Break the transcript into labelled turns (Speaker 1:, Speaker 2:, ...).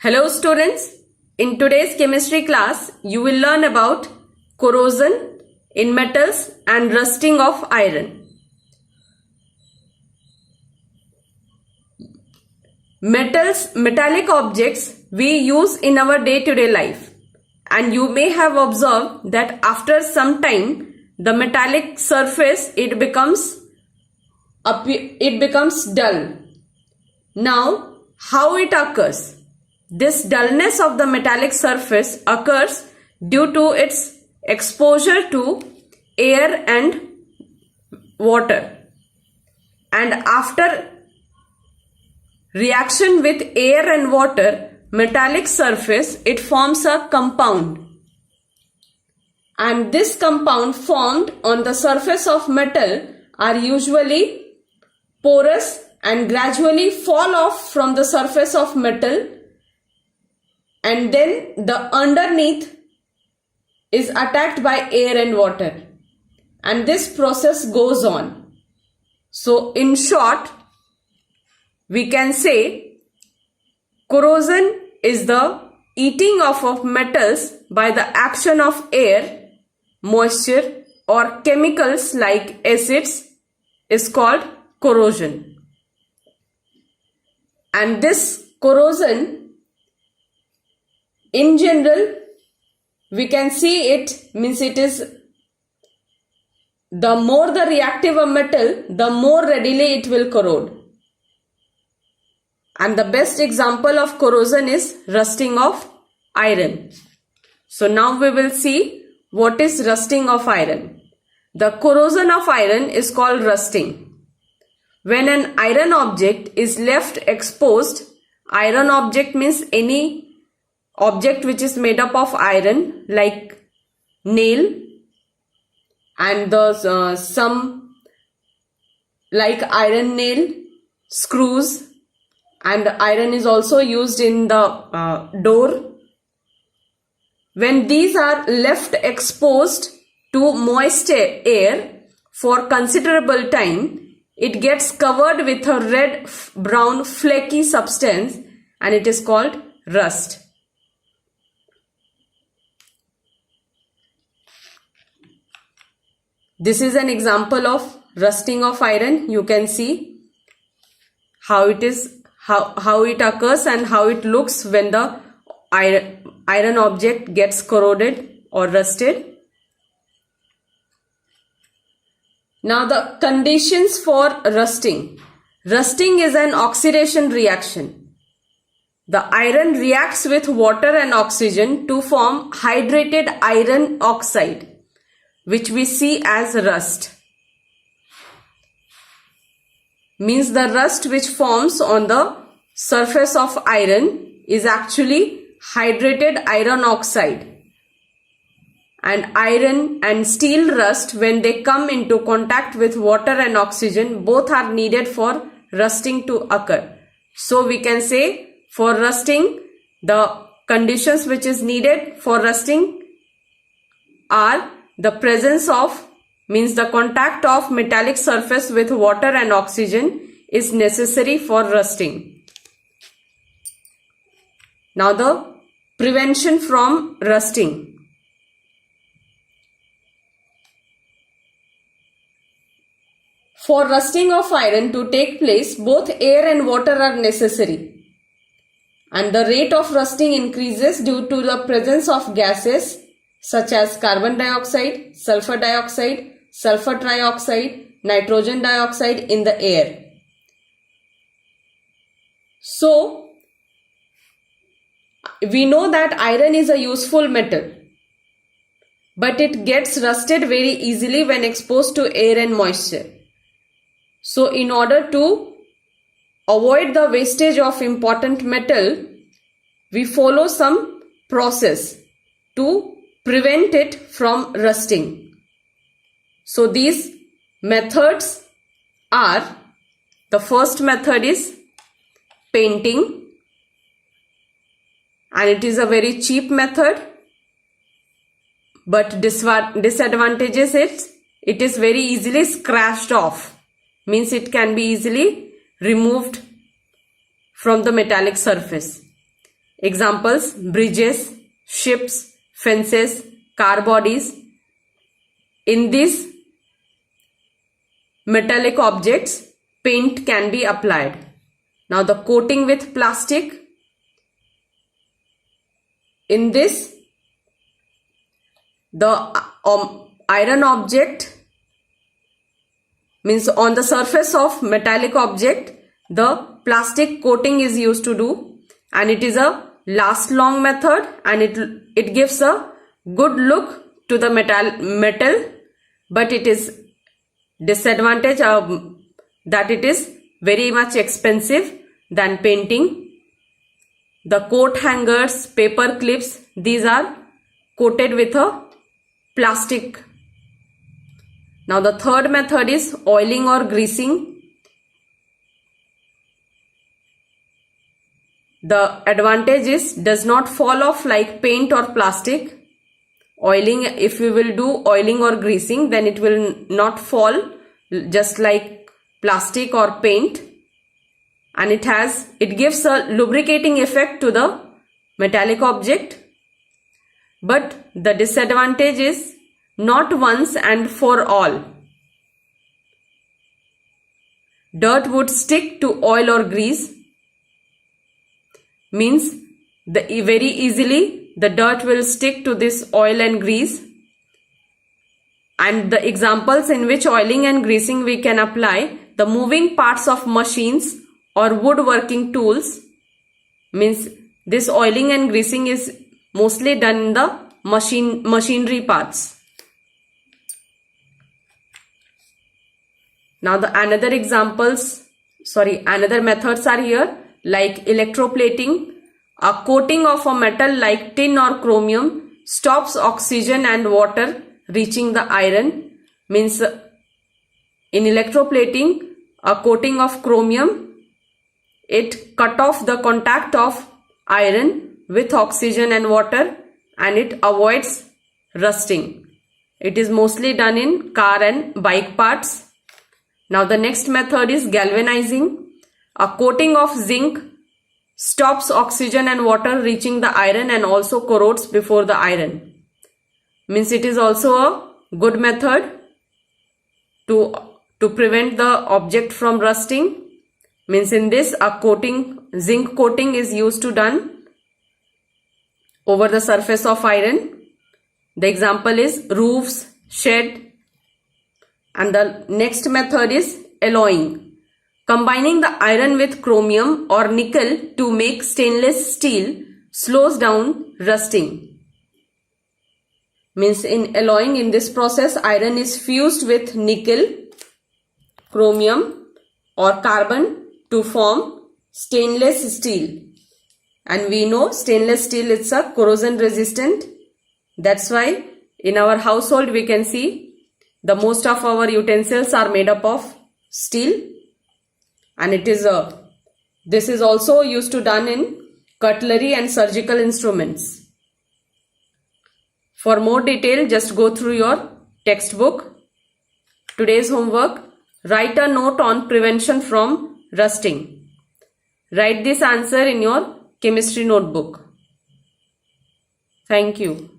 Speaker 1: Hello students, in today's chemistry class you will learn about corrosion in metals and rusting of iron. Metallic objects we use in our day-to-day life, and you may have observed that after some time the metallic surface it becomes dull. Now how it occurs? This dullness of the metallic surface occurs due to its exposure to air and water, and after reaction with air and water, metallic surface it forms a compound, and this compound formed on the surface of metal are usually porous and gradually fall off from the surface of metal, and then the underneath is attacked by air and water, and this process goes on. So in short, we can say corrosion is the eating off of metals by the action of air, moisture or chemicals like acids is called corrosion. And this corrosion in general we can see it means it is the more the reactive a metal, the more readily it will corrode. And the best example of corrosion is rusting of iron. So now we will see what is rusting of iron. The corrosion of iron is called rusting. When an iron object is left exposed, iron object means any object which is made up of iron like nail and some like iron nail, screws, and iron is also used in the door. When these are left exposed to moist air for considerable time, it gets covered with a red brown flaky substance and it is called rust. This is an example of rusting of iron. You can see how it is, how it occurs and how it looks when the iron object gets corroded or rusted. Now the conditions for rusting. Rusting is an oxidation reaction. The iron reacts with water and oxygen to form hydrated iron oxide, which we see as rust. Means the rust which forms on the surface of iron is actually hydrated iron oxide. And iron and steel rust, when they come into contact with water and oxygen, both are needed for rusting to occur. So we can say for rusting, the conditions which is needed for rusting are the presence of, means the contact of metallic surface with water and oxygen is necessary for rusting. Now the prevention from rusting. For rusting of iron to take place, both air and water are necessary, and the rate of rusting increases due to the presence of gases such as carbon dioxide, sulfur trioxide, nitrogen dioxide in the air. So, we know that iron is a useful metal, but it gets rusted very easily when exposed to air and moisture. So, in order to avoid the wastage of important metal, we follow some process to prevent it from rusting. So these methods are, the first method is painting, and it is a very cheap method, but disadvantages it is very easily scratched off, means it can be easily removed from the metallic surface. Examples: bridges, ships, fences, car bodies. In these metallic objects, paint can be applied. Now the coating with plastic. In this, the iron object, means on the surface of metallic object, the plastic coating is used to do, and it is a last long method, and it gives a good look to the metal, but it is disadvantage that it is very much expensive than painting. The coat hangers, paper clips, these are coated with a plastic. Now the third method is oiling or greasing. The advantage is does not fall off like paint or plastic. Oiling, if we will do oiling or greasing, then it will not fall just like plastic or paint, and it gives a lubricating effect to the metallic object. But the disadvantage is not once and for all. Dirt would stick to oil or grease, means very easily the dirt will stick to this oil and grease. And the examples in which oiling and greasing we can apply: the moving parts of machines or woodworking tools, means this oiling and greasing is mostly done in the machinery parts. Now the another methods are here, like electroplating. A coating of a metal like tin or chromium stops oxygen and water reaching the iron, means in electroplating, a coating of chromium, it cut off the contact of iron with oxygen and water, and it avoids rusting. It is mostly done in car and bike parts. Now the next method is galvanizing. A coating of zinc stops oxygen and water reaching the iron and also corrodes before the iron, means it is also a good method to prevent the object from rusting. Means in this, a zinc coating is used to done over the surface of iron. The example is roofs, shed. And the next method is alloying. Combining the iron with chromium or nickel to make stainless steel slows down rusting. Means in alloying, in this process, iron is fused with nickel, chromium or carbon to form stainless steel. And we know stainless steel is a corrosion resistant. That's why in our household we can see the most of our utensils are made up of steel, and this is also used to done in cutlery and surgical instruments. For more detail, just go through your textbook. Today's homework: write a note on prevention from rusting. Write this answer in your chemistry notebook. Thank you.